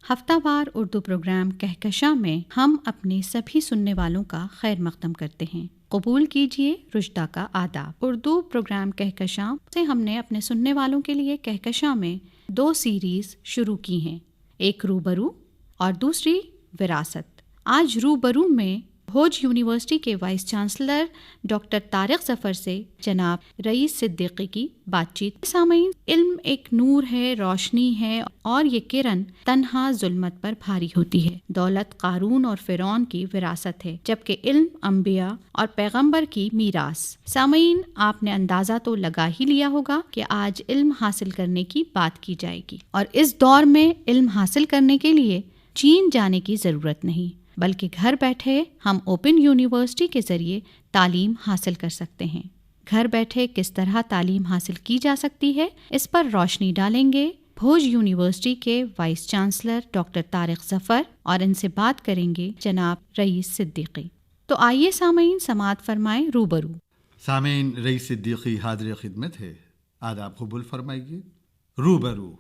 हफ्तावार Urdu programme Kahkashan में हम अपने सभी सुनने वालों का खैर मकदम करते हैं। कबूल कीजिए रुश्दा का आदाब। उर्दू प्रोग्राम कहकशां से हमने अपने सुनने वालों के लिए कहकशां में 2 सीरीज शुरू की हैं, एक रूबरू और दूसरी विरासत। आज रूबरू में भोज यूनिवर्सिटी के vice chancellor doctor Tariq Zafar से जनाब रईस सिद्दीकी की बातचीत। सामईन, इल्म एक नूर है, रोशनी है और ये किरण तन्हा जुल्मत पर भारी होती है। दौलत कारून और फिरौन की विरासत है, जबकि इल्म अंबिया और पैगंबर की मीरास। सामईन, आपने अंदाजा तो लगा ही लिया होगा कि आज इल्म हासिल करने की बात की जाएगी, और इस दौर में इल्म हासिल करने के लिए चीन जाने की जरूरत नहीं, बल्कि घर बैठे हम ओपन यूनिवर्सिटी के जरिए तालीम हासिल कर सकते हैं। घर बैठे किस तरह तालीम हासिल की जा सकती है, इस पर रोशनी डालेंगे भोज यूनिवर्सिटी के vice chancellor doctor Tariq Zafar, और इनसे बात करेंगे जनाब रईस सिद्दीकी। तो आइए सामईन, समाअत फरमाएं रूबरू। सामईन, रईस सिद्दीकी हाजिर खिदमत है। आदाब कबूल फरमाइए। रूबरू,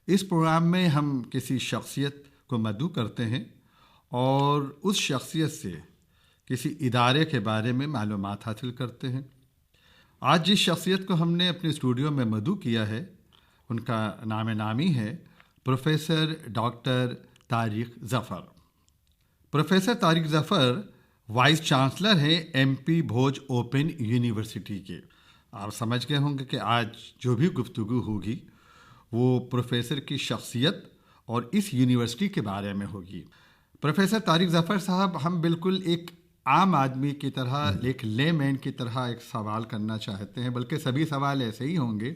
इस प्रोग्राम में हम किसी शख्सियत को मदऊ करते हैं और उस शख्सियत से किसी इदारे के बारे में मालूमात हासिल करते हैं। आज जिस शख्सियत को हमने अपने स्टूडियो में मदऊ किया है, उनका नाम नामी है professor doctor Tariq Zafar. Professor Tariq Zafar vice chancellor हैं MP भोज ओपन यूनिवर्सिटी के। आप समझ गए होंगे कि आज जो भी गुफ्तगू होगी वो प्रोफेसर की शख्सियत और इस यूनिवर्सिटी के बारे में होगी। प्रोफेसर तारिक ज़फ़र साहब, हम बिल्कुल एक आम आदमी की तरह, एक लेमैन की तरह एक सवाल करना चाहते हैं, बल्कि सभी सवाल ऐसे ही होंगे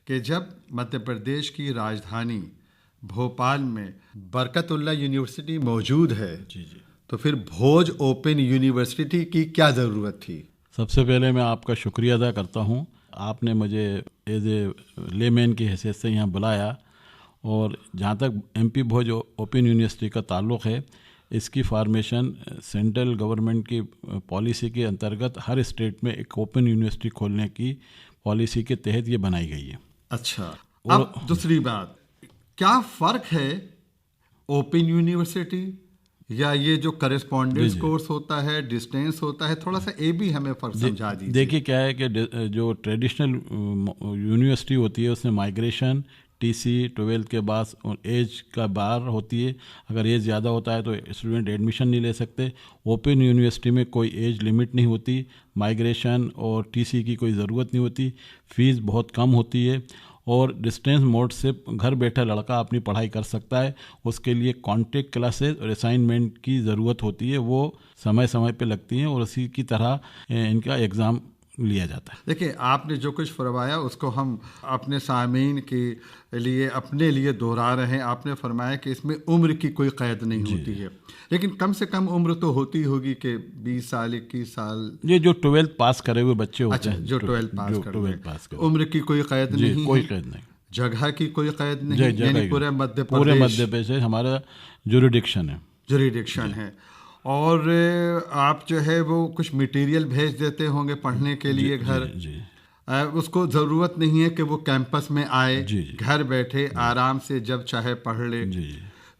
कि जब मध्य प्रदेश की राजधानी भोपाल में बरकतुल्लाह यूनिवर्सिटी मौजूद है, तो फिर भोज ओपन यूनिवर्सिटी की क्या ज़रूरत थी? सबसे पहले मैं आपका शुक्रिया अदा करता हूँ, आपने मुझे एज ए लेमैन की हैसियत से यहाँ बुलाया। और जहाँ तक MP भोज ओपन यूनिवर्सिटी का ताल्लुक़ है, इसकी फार्मेशन सेंट्रल गवर्नमेंट की पॉलिसी के अंतर्गत हर स्टेट में एक ओपन यूनिवर्सिटी खोलने की पॉलिसी के तहत ये बनाई गई है। अच्छा, अब दूसरी बात, क्या फ़र्क है ओपन यूनिवर्सिटी या ये जो करेस्पॉन्डेंस कोर्स होता है, डिस्टेंस होता है, थोड़ा सा ये भी हमें फ़र्क समझा दीजिए। देखिए क्या है कि जो ट्रेडिशनल यूनिवर्सिटी होती है उसमें माइग्रेशन, TC 12th के बाद एज का बार होती है। अगर एज ज़्यादा होता है तो स्टूडेंट एडमिशन नहीं ले सकते। ओपन यूनिवर्सिटी में कोई एज लिमिट नहीं होती, माइग्रेशन और TC की कोई ज़रूरत नहीं होती, फ़ीस बहुत कम होती है और डिस्टेंस मोड से घर बैठा लड़का अपनी पढ़ाई कर सकता है। उसके लिए कॉन्टेक्ट क्लासेस और असाइनमेंट की ज़रूरत होती है, वो समय समय पे लगती हैं और उसी की तरह इनका एग्ज़ाम लिया जाता है। देखिए, आपने जो कुछ फरमाया उसको हम अपने सामीन के लिए, अपने लिए दोहरा रहे हैं। आपने फरमाया कि इसमें उम्र की कोई क़ैद नहीं होती है, लेकिन कम से कम उम्र तो होती होगी कि 20 साल 21 साल। ये जो 12th पास करे हुए बच्चे होते हैं, जो 12th पास करे, उम्र की कोई क़ैद नहीं, कोई क़ैद नहीं, जगह की कोई क़ैद नहीं, यानी पूरे मध्य प्रदेश हमारा जुरिडिक्शन है। और आप जो है वो कुछ मटेरियल भेज देते होंगे पढ़ने के लिए घर, उसको ज़रूरत नहीं है कि वो कैंपस में आए, घर बैठे आराम से जब चाहे पढ़ ले।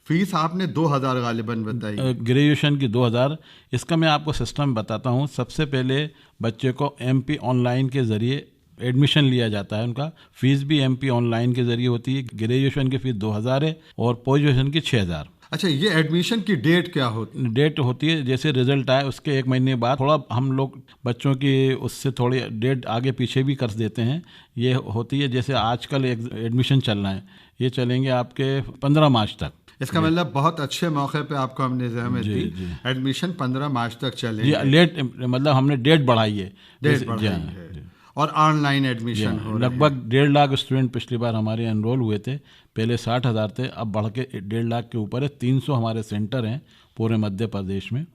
फीस आपने 2000 गालिबन बताई, ग्रेजुएशन की 2000। इसका मैं आपको सिस्टम बताता हूँ। सबसे पहले बच्चे को MP ऑनलाइन के ज़रिए एडमिशन लिया जाता है, उनका फीस भी MP ऑनलाइन के ज़रिए होती है। ग्रेजुएशन की फ़ीस 2000 है और पोस्ट ग्रेजुएशन की 6000। अच्छा, ये एडमिशन की डेट क्या होती है? डेट होती है जैसे रिजल्ट आए उसके 1 महीने बाद, थोड़ा हम लोग बच्चों की उससे थोड़ी डेट आगे पीछे भी कर देते हैं। ये होती है जैसे आजकल एडमिशन चल रहा है, ये चलेंगे आपके 15 मार्च तक। इसका मतलब बहुत अच्छे मौके पे आपको हमने ज़हमत दी, एडमिशन 15 मार्च तक चलेंगे। लेट मतलब हमने डेट बढ़ाई है, और ऑनलाइन एडमिशन हो लगभग 1.5 लाख स्टूडेंट पिछली बार हमारे एनरोल हुए थे। पहले 60,000 थे, अब बढ़ के 1.5 लाख के ऊपर है। 300 हमारे सेंटर हैं पूरे मध्य प्रदेश में।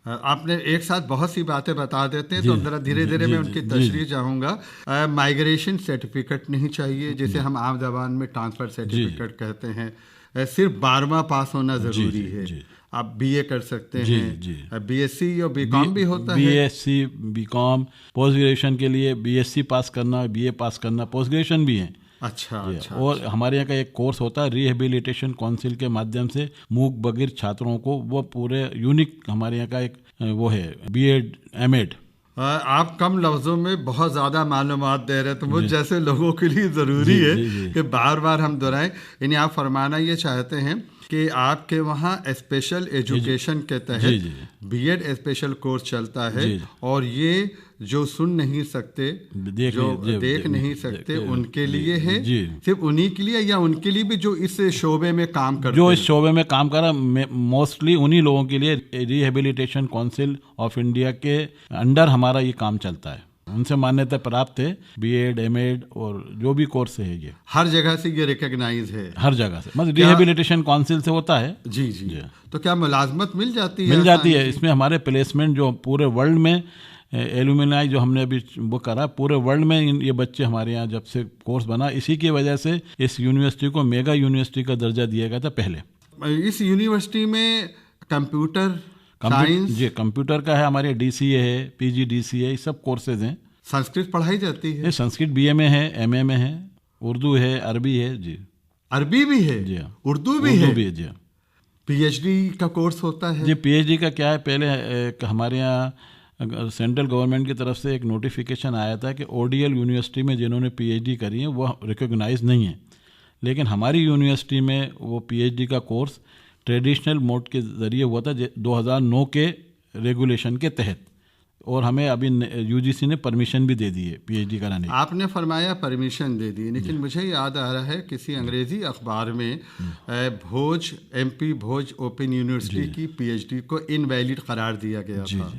आपने एक साथ बहुत सी बातें बता देते हैं, तो जरा धीरे धीरे मैं उनकी तशरीह चाहूँगा। माइग्रेशन सर्टिफिकेट नहीं चाहिए, जिसे हम आम ज़बान में ट्रांसफ़र सर्टिफिकेट कहते हैं। सिर्फ 12वां पास होना ज़रूरी है। आप BA कर सकते हैं, BSc या BCom भी होता है। BSc BCom, पोस्ट ग्रेजुएशन के लिए BSc पास करना, BA पास करना, पोस्ट ग्रेजुएशन भी है। अच्छा अच्छा। और हमारे यहाँ का एक कोर्स होता है रिहेबिलिटेशन काउंसिल के माध्यम से मूक बधिर छात्रों को, वो पूरे यूनिक हमारे यहाँ का एक वो है बीएड एमएड। आप कम लफ्जों में बहुत ज़्यादा मालूमात दे रहे हैं, तो मुझ जैसे लोगों के लिए ज़रूरी है कि बार बार हम दोहराएं। यानी आप फरमाना ये चाहते हैं कि आपके वहाँ स्पेशल एजुकेशन के तहत बीएड स्पेशल कोर्स चलता है, और ये जो सुन नहीं सकते, जो देख नहीं सकते, उनके लिए है, सिर्फ उन्हीं के लिए, या उनके लिए भी जो इस शोबे में काम करते हैं? जो इस शोबे में काम कर रहा, मोस्टली उन्हीं लोगों के लिए रिहेबिलिटेशन काउंसिल ऑफ इंडिया के अंडर हमारा ये काम चलता है। उनसे मान्यता प्राप्त है, बीएड एमएड और जो भी कोर्स है ये हर जगह से ये रिकॉग्नाइज है, हर जगह से, मतलब रिहेबिलिटेशन काउंसिल से होता है। जी जी। तो क्या मुलाजमत मिल जाती है? मिल जाती है। इसमें हमारे प्लेसमेंट जो पूरे वर्ल्ड में एलुमिनाई जो हमने अभी वो करा, पूरे वर्ल्ड में ये बच्चे हमारे यहाँ जब से कोर्स बना, इसी की वजह से इस यूनिवर्सिटी को मेगा यूनिवर्सिटी का दर्जा दिया गया था पहले। इस यूनिवर्सिटी में कंप्यूटर साइंस, जी कंप्यूटर का है, हमारे डीसीए है, पीजीडीसीए, ये सब कोर्सेज हैं। संस्कृत पढ़ाई जाती है? संस्कृत बीए में है, एमए में है, उर्दू है, अरबी है। जी अरबी भी है? जी। उर्दू भी है? जी। पीएचडी का कोर्स होता है? जी पीएचडी का क्या है, पहले हमारे यहाँ सेंट्रल गवर्नमेंट की तरफ से एक नोटिफिकेशन आया था कि ओडीएल यूनिवर्सिटी में जिन्होंने पीएचडी करी है वो रिकॉग्नाइज नहीं है, लेकिन हमारी यूनिवर्सिटी में वो पीएचडी का कोर्स ट्रेडिशनल मोड के ज़रिए हुआ था 2009 के रेगुलेशन के तहत, और हमें अभी यूजीसी ने परमिशन भी दे दी है पीएचडी कराने की। आपने फरमाया परमिशन दे दी, लेकिन मुझे याद आ रहा है किसी अंग्रेजी अखबार में भोज एमपी भोज ओपन यूनिवर्सिटी की पीएचडी को इनवैलिड करार दिया गया था।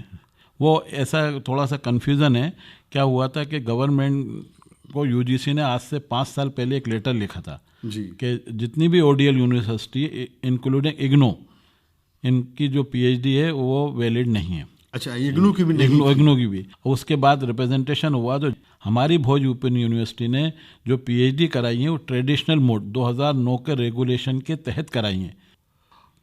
वो ऐसा थोड़ा सा कन्फ्यूज़न है। क्या हुआ था कि गवर्नमेंट को यूजीसी ने आज से 5 साल पहले एक लेटर लिखा था कि जितनी भी ओडीएल यूनिवर्सिटी इंक्लूडिंग इग्नो, इनकी जो पीएचडी है वो वैलिड नहीं है। अच्छा, इग्नू की भी नहीं? इग्नू की भी। उसके बाद रिप्रेजेंटेशन हुआ तो हमारी भोज ओपन यूनिवर्सिटी ने जो पीएचडी कराई है वो ट्रेडिशनल मोड 2009 के रेगुलेशन के तहत कराई है।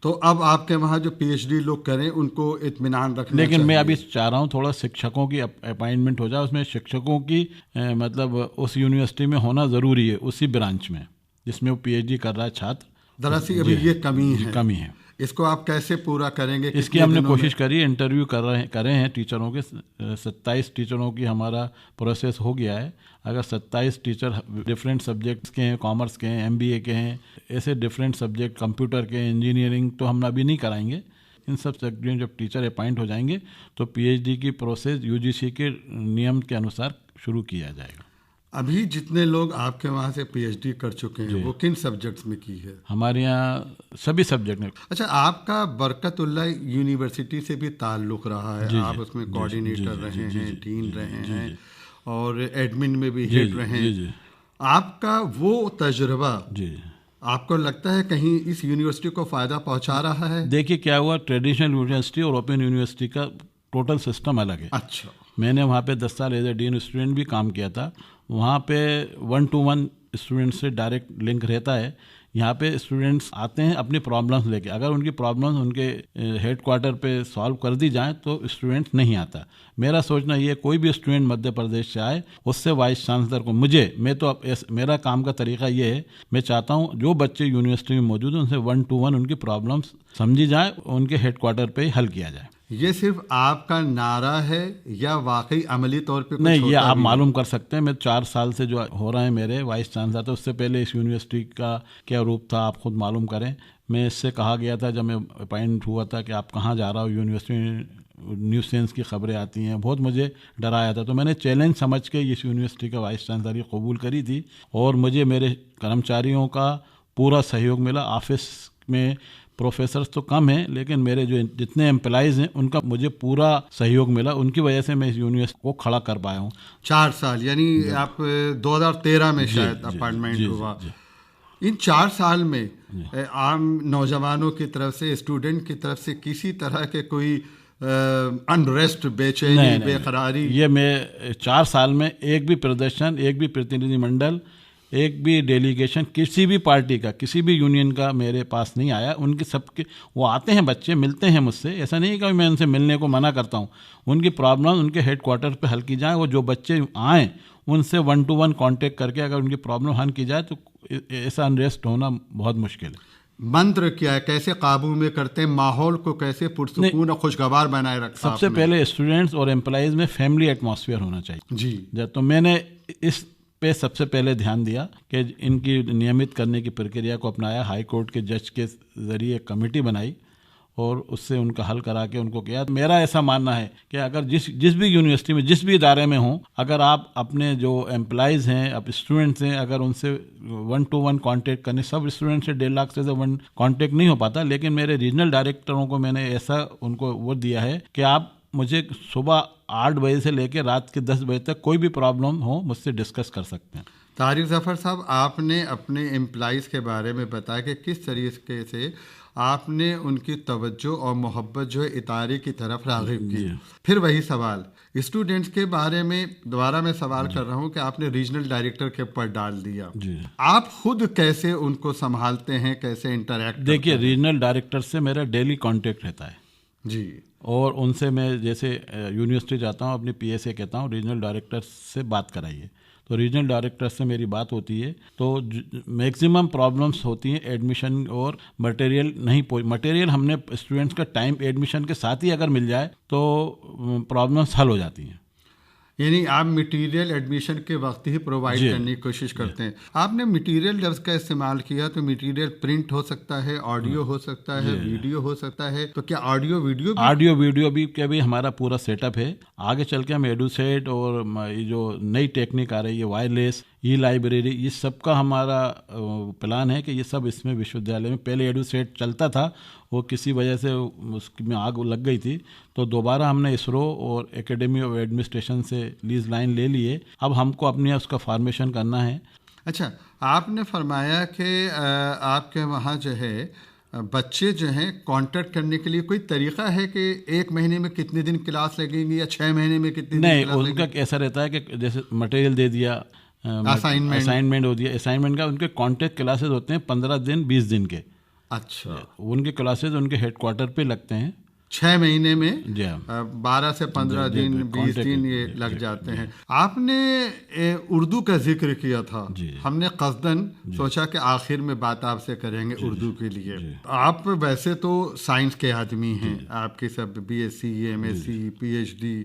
तो अब आपके वहाँ जो पीएचडी लोग करें उनको इत्मीनान रखना लेकिन चाहिए। मैं अभी चाह रहा हूँ थोड़ा शिक्षकों की अपॉइंटमेंट हो जाए, उसमें शिक्षकों की मतलब उस यूनिवर्सिटी में होना ज़रूरी है, उसी ब्रांच में जिसमें वो पीएचडी कर रहा है छात्र। दरअसल अभी ये कमी है। इसको आप कैसे पूरा करेंगे? इसकी हमने कोशिश करी, इंटरव्यू करे हैं टीचरों के। 27 टीचरों की हमारा प्रोसेस हो गया है। अगर 27 टीचर डिफरेंट सब्जेक्ट्स के हैं, कॉमर्स के हैं, एमबीए के हैं, ऐसे डिफरेंट सब्जेक्ट, कंप्यूटर के, इंजीनियरिंग, तो हम अभी नहीं कराएंगे। इन सब सब्जेक्ट में जब टीचर अपॉइंट हो जाएंगे तो पीएचडी की प्रोसेस यूजीसी के नियम के अनुसार शुरू किया जाएगा। अभी जितने लोग आपके वहाँ से पीएचडी कर चुके हैं वो किन सब्जेक्ट्स में की है? हमारे यहाँ सभी सब्जेक्ट में। अच्छा, आपका बरकतुल्लाह यूनिवर्सिटी से भी ताल्लुक़ रहा है, आप उसमें कोऑर्डिनेटर रहे हैं, डीन रहे हैं, और एडमिन में भी हेड रहे हैं। आपका वो तजुर्बा आपको लगता है कहीं इस यूनिवर्सिटी को फ़ायदा पहुँचा रहा है? देखिए क्या हुआ, ट्रेडिशनल यूनिवर्सिटी और ओपन यूनिवर्सिटी का टोटल सिस्टम अलग है। अच्छा। मैंने वहाँ पे 10 साल एज ए डीन स्टूडेंट भी काम किया था। वहाँ पे 1-to-1 स्टूडेंट से डायरेक्ट लिंक रहता है। यहाँ पे स्टूडेंट्स आते हैं अपनी प्रॉब्लम्स लेके, अगर उनकी प्रॉब्लम्स उनके हेड क्वार्टर पे सॉल्व कर दी जाए तो स्टूडेंट नहीं आता। मेरा सोचना ये, कोई भी स्टूडेंट मध्य प्रदेश से आए उससे वाइस चांसलर को, मेरा काम का तरीका ये है, मैं चाहता हूँ जो बच्चे यूनिवर्सिटी में मौजूद हैं उनसे 1-to-1 उनकी प्रॉब्लम्स समझी जाए, उनके हेड क्वार्टर पे हल किया जाए। ये सिर्फ आपका नारा है या वाकई अमली तौर पे कुछ नहीं? ये आप भी मालूम कर सकते हैं। मैं 4 साल से जो हो रहे हैं मेरे वाइस चांसलर, तो उससे पहले इस यूनिवर्सिटी का क्या रूप था आप खुद मालूम करें। मैं इससे कहा गया था जब मैं अपॉइंट हुआ था कि आप कहाँ जा रहा हो, यूनिवर्सिटी न्यूज़ सेंस की खबरें आती हैं, बहुत मुझे डराया था। तो मैंने चैलेंज समझ के इस यूनिवर्सिटी का वाइस चांसलर कबूल करी थी, और मुझे मेरे कर्मचारियों का पूरा सहयोग मिला। ऑफिस में प्रोफेसर्स तो कम हैं, लेकिन मेरे जो जितने एम्प्लॉइज़ हैं उनका मुझे पूरा सहयोग मिला। उनकी वजह से मैं इस यूनिवर्सिटी को खड़ा कर पाया हूँ। 4 साल यानी आप 2013 में शायद अपॉइंटमेंट हुआ। इन 4 साल में आम नौजवानों की तरफ से, स्टूडेंट की तरफ से किसी तरह के कोई अनरेस्ट, बेचैनी, बेकरारी? ये मैं 4 साल में एक भी प्रदर्शन, एक भी प्रतिनिधिमंडल, एक भी डेलीगेशन किसी भी पार्टी का, किसी भी यूनियन का मेरे पास नहीं आया। उनके सबके वो आते हैं, बच्चे मिलते हैं मुझसे, ऐसा नहीं कि मैं उनसे मिलने को मना करता हूँ। उनकी प्रॉब्लम उनके हेडक्वार्टर पे हल की जाए। वो जो बच्चे आएँ उनसे 1-to-1 कांटेक्ट करके अगर उनकी प्रॉब्लम हल की जाए तो ऐसा अनरेस्ट होना बहुत मुश्किल है। मंत्र क्या है, कैसे काबू में करते हैं, माहौल को कैसे पुरसुकून और खुशगवार बनाए रखा? सबसे पहले स्टूडेंट्स और एम्प्लॉइज़ में फैमिली एटमॉस्फेयर होना चाहिए जी। तो मैंने इस पे सबसे पहले ध्यान दिया कि इनकी नियमित करने की प्रक्रिया को अपनाया। हाई कोर्ट के जज के ज़रिए कमेटी बनाई और उससे उनका हल करा के उनको किया। मेरा ऐसा मानना है कि अगर जिस भी यूनिवर्सिटी में, जिस भी इदारे में हों, अगर आप अपने जो एम्प्लॉइज़ हैं, अब स्टूडेंट्स हैं, अगर उनसे 1-to-1 कांटेक्ट करने, सब स्टूडेंट से 1.5 लाख से 1 कांटेक्ट नहीं हो पाता, लेकिन मेरे रीजनल डायरेक्टरों को मैंने ऐसा उनको वो दिया है कि आप मुझे सुबह 8 बजे से लेकर रात के 10 बजे तक कोई भी प्रॉब्लम हो मुझसे डिस्कस कर सकते हैं। तारिक ज़फ़र साहब, आपने अपने एम्प्लॉइज़ के बारे में बताया कि किस तरीके से आपने उनकी तवज्जो और मोहब्बत जो है इतारे की तरफ राग़िब की। फिर वही सवाल स्टूडेंट्स के बारे में दोबारा मैं सवाल कर रहा हूँ कि आपने रीजनल डायरेक्टर के ऊपर डाल दिया। आप खुद कैसे उनको संभालते हैं, कैसे इंटरैक्ट? देखिए, रीजनल डायरेक्टर से मेरा डेली कांटेक्ट रहता है जी, और उनसे मैं जैसे यूनिवर्सिटी जाता हूँ, अपनी PSA कहता हूँ रीजनल डायरेक्टर से बात कराइए, तो रीजनल डायरेक्टर से मेरी बात होती है। तो मैक्सिमम प्रॉब्लम्स होती हैं एडमिशन और मटेरियल नहीं, मटेरियल हमने स्टूडेंट्स का टाइम एडमिशन के साथ ही अगर मिल जाए तो प्रॉब्लम्स हल हो जाती हैं। यानी आप मटेरियल एडमिशन के वक्त ही प्रोवाइड करने की कोशिश करते हैं। आपने मटेरियल लफ्ज़ का इस्तेमाल किया, तो मटेरियल प्रिंट हो सकता है, ऑडियो हो सकता है, वीडियो हो सकता है, तो क्या ऑडियो वीडियो भी क्या भी हमारा पूरा सेटअप है। आगे चल के हम एडुसेट और ये जो नई टेक्निक आ रही है, वायरलेस, ई लाइब्रेरी, ये सब का हमारा प्लान है कि ये सब इसमें विश्वविद्यालय में, पहले एडुसेट चलता था, वो किसी वजह से उसमें आग लग गई थी, तो दोबारा हमने इसरो और एकेडमी ऑफ एडमिनिस्ट्रेशन से लीज लाइन ले लिए। अब हमको अपने उसका फॉर्मेशन करना है। अच्छा, आपने फरमाया कि आपके वहाँ जो है बच्चे जो हैं कांटेक्ट करने के लिए कोई तरीका है कि 1 महीने में कितने दिन क्लास लगेंगी या 6 महीने में कितने दिन? नहीं, उनका ऐसा रहता है कि जैसे मटेरियल दे दिया, असाइनमेंट हो दिया, असाइनमेंट का उनके कॉन्टेक्ट क्लासेस होते हैं 15 दिन 20 दिन के। अच्छा, उनके क्लासेस उनके हेडक्वार्टर पे लगते हैं। 6 mहीने में 12 से 15 दिन 20 दिन ये लग जाते हैं। आपने उर्दू का जिक्र किया था, हमने कस्दन सोचा कि आखिर में बात आपसे करेंगे उर्दू के लिए। आप वैसे तो साइंस के आदमी हैं, आपकी सब BSc MSc PhD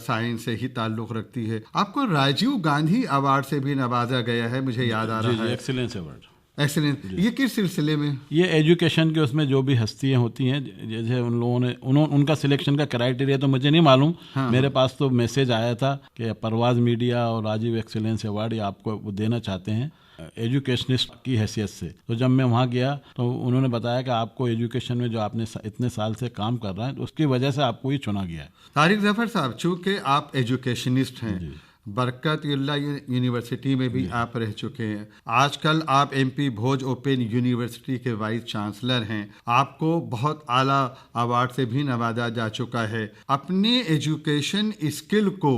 साइंस से ही ताल्लुक़ रखती है। आपको राजीव गांधी अवार्ड से भी नवाजा गया है, मुझे याद आ रहा है, एक्सीलेंस अवार्ड। एक्सीलेंट, ये किस सिलसिले में? ये एजुकेशन के उसमें जो भी हस्तियां होती हैं, जैसे उन लोगों ने उनका सिलेक्शन का क्राइटेरिया तो मुझे नहीं मालूम। हाँ। मेरे पास तो मैसेज आया था कि परवाज मीडिया और राजीव एक्सीलेंस अवार्ड ये आपको वो देना चाहते हैं एजुकेशनिस्ट की हैसियत से। तो जब मैं वहाँ गया तो उन्होंने बताया कि आपको एजुकेशन में जो आपने इतने साल से काम कर रहे हैं, तो उसकी वजह से आपको ये चुना गया है। तारिक ज़फ़र साहब, चूँकि आप एजुकेशनिस्ट हैं, बरकतुल्लाह यूनिवर्सिटी में भी आप रह चुके हैं, आजकल आप MP भोज ओपन यूनिवर्सिटी के वाइस चांसलर हैं, आपको बहुत आला अवार्ड से भी नवाजा जा चुका है। अपने एजुकेशन स्किल को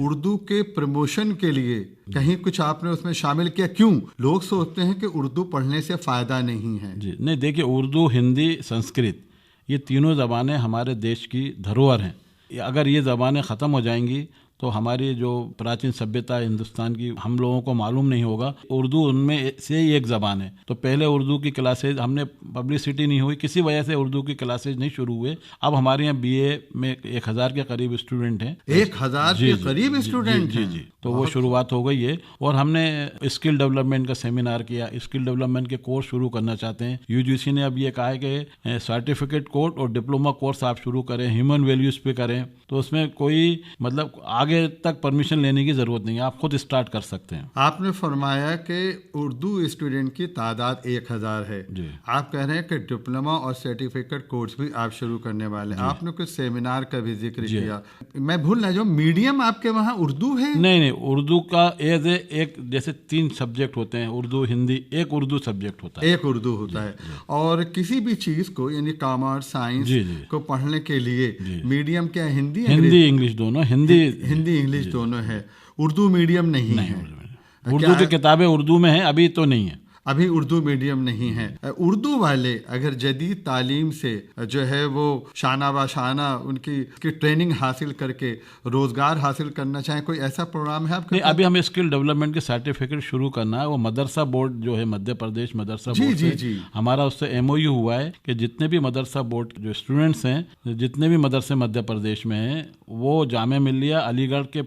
उर्दू के प्रमोशन के लिए कहीं कुछ आपने उसमें शामिल किया? क्यों लोग सोचते हैं कि उर्दू पढ़ने से फ़ायदा नहीं है? जी नहीं, देखिए, उर्दू, हिंदी, संस्कृत, ये तीनों ज़बानें हमारे देश की धरोहर हैं। अगर ये ज़बानें ख़त्म हो जाएंगी तो हमारी जो प्राचीन सभ्यता हिंदुस्तान की हम लोगों को मालूम नहीं होगा। उर्दू उनमें से ही एक ज़बान है। तो पहले उर्दू की क्लासेज हमने पब्लिसिटी नहीं हुई, किसी वजह से उर्दू की क्लासेज नहीं शुरू हुए। अब हमारे यहाँ BA में 1000 के करीब स्टूडेंट हैं। 1000 के करीब स्टूडेंट हैं? जी। तो वो शुरुआत हो गई है। और हमने स्किल डेवलपमेंट का सेमिनार किया, स्किल डेवलपमेंट के कोर्स शुरू करना चाहते हैं। UGC ने अब ये कहा है कि सर्टिफिकेट कोर्स और डिप्लोमा कोर्स आप शुरू करें, ह्यूमन वैल्यूज़ पे करें। तो उसमें कोई मतलब आगे तक परमिशन लेने की जरूरत नहीं है, आप खुद स्टार्ट कर सकते हैं। आपने फरमाया कि उर्दू स्टूडेंट की तादाद 1000 है, आप कह रहे हैं कि डिप्लोमा और सर्टिफिकेट कोर्स भी आप शुरू करने वाले हैं। आपने कुछ सेमिनार का भी जिक्र किया, मैं भूल ना जाऊं, मीडियम आपके वहाँ उर्दू है? नहीं, उर्दू का एज एक जैसे 3 सब्जेक्ट होते हैं, उर्दू, हिंदी, एक उर्दू सब्जेक्ट होता है, एक उर्दू होता है। और किसी भी चीज को यानी कॉमर्स साइंस को पढ़ने के लिए मीडियम क्या, हिंदी इंग्लिश दोनों, हिंदी इंग्लिश दोनों है, उर्दू मीडियम नहीं है। उर्दू की किताबें उर्दू में हैं, अभी तो नहीं है, अभी उर्दू मीडियम नहीं है। उर्दू वाले अगर जदीद तालीम से जो है वो शाना बाशाना उनकी ट्रेनिंग हासिल करके रोजगार हासिल करना चाहें, कोई ऐसा प्रोग्राम है आपके? नहीं, अभी हमें स्किल डेवलपमेंट के सर्टिफिकेट शुरू करना है। वो मदरसा बोर्ड जो है मध्य प्रदेश मदरसा बोर्ड से हमारा उससे MOU हुआ है कि जितने भी मदरसा बोर्ड जो स्टूडेंट्स हैं, जितने भी मदरसे मध्य प्रदेश में हैं, वो जामिया मिल्लिया अलीगढ़ के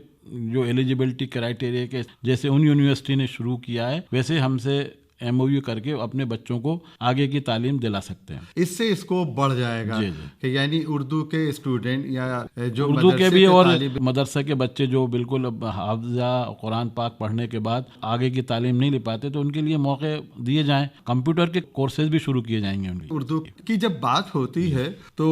जो एलिजिबिलिटी क्राइटेरिया के जैसे उन यूनिवर्सिटी ने शुरू किया है, वैसे हमसे MOU करके अपने बच्चों को आगे की तालीम दिला सकते हैं। इससे स्कोप बढ़ जाएगा कि यानी उर्दू के स्टूडेंट या जो उर्दू के भी और मदरसा के बच्चे जो बिल्कुल हाफिजा कुरान पाक पढ़ने के बाद आगे की तालीम नहीं ले पाते, तो उनके लिए मौके दिए जाएं। कंप्यूटर के कोर्सेज भी शुरू किए जाएंगे उनकी। उर्दू की जब बात होती है तो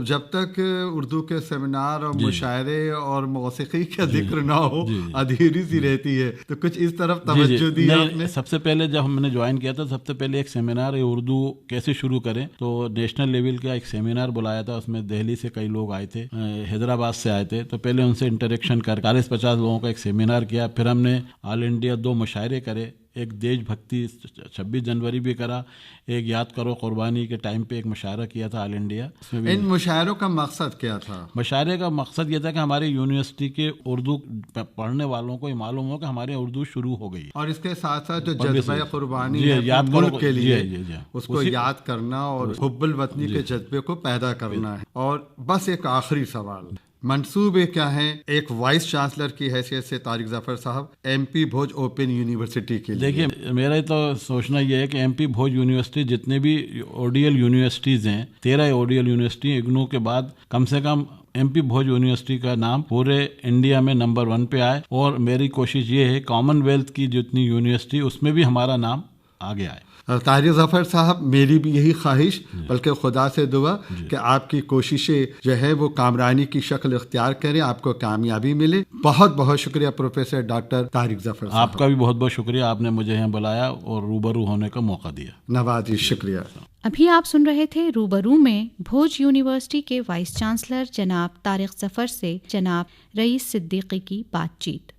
जब तक उर्दू के सेमिनार और मुशायरे और मौसीकी का जिक्र ना हो अधूरी सी रहती है, तो कुछ इस तरफ तवज्जो दी आपने? सबसे पहले जब हमने ज्वाइन किया था, सबसे पहले एक सेमिनार है उर्दू कैसे शुरू करें, तो नेशनल लेवल का एक सेमिनार बुलाया था। उसमें दिल्ली से कई लोग आए थे, हैदराबाद से आए थे, तो पहले उनसे इंटरेक्शन कर 40-50 लोगों का एक सेमिनार किया। फिर हमने ऑल इंडिया 2 मुशायरे करे, एक देशभक्ति 26 जनवरी भी करा, एक याद करो कुर्बानी के टाइम पे एक मुशायरा किया था ऑल इंडिया। इन मुशायरों का मकसद क्या था? मुशायरे का मकसद ये था कि हमारे यूनिवर्सिटी के उर्दू पढ़ने वालों को ये मालूम हो कि हमारे उर्दू शुरू हो गई, और इसके साथ साथ जो जज्बा कुर्बानी है मुल्क के लिए उसको याद करना और हुब्बुल वतनी के जज्बे को पैदा करना है। और बस एक आखिरी सवाल, मंसूबे क्या हैं एक वाइस चांसलर की हैसियत से तारिक जफर साहब MP भोज ओपन यूनिवर्सिटी के लिए? देखिए, मेरा तो सोचना ये है कि MP भोज यूनिवर्सिटी जितने भी ODL यूनिवर्सिटीज़ हैं, 13 ODL यूनिवर्सिटी, इग्नू के बाद कम से कम MP भोज यूनिवर्सिटी का नाम पूरे इंडिया में नंबर 1 पे आए। और मेरी कोशिश ये है कॉमनवेल्थ की जितनी यूनिवर्सिटी उसमें भी हमारा नाम आगे आए। तारिक जफर साहब, मेरी भी यही ख्वाहिश, बल्कि खुदा से दुआ कि आपकी कोशिशें जो है वो कामरानी की शक्ल इख्तियार करें, आपको कामयाबी मिले। बहुत बहुत शुक्रिया प्रोफेसर डॉक्टर तारिक जफर साहब। आपका भी बहुत बहुत शुक्रिया, आपने मुझे यहाँ बुलाया और रूबरू होने का मौका दिया। नवाजी, शुक्रिया। अभी आप सुन रहे थे रूबरू में भोज यूनिवर्सिटी के वाइस चांसलर जनाब तारिक जफर से जनाब रईस सिद्दीकी की बातचीत।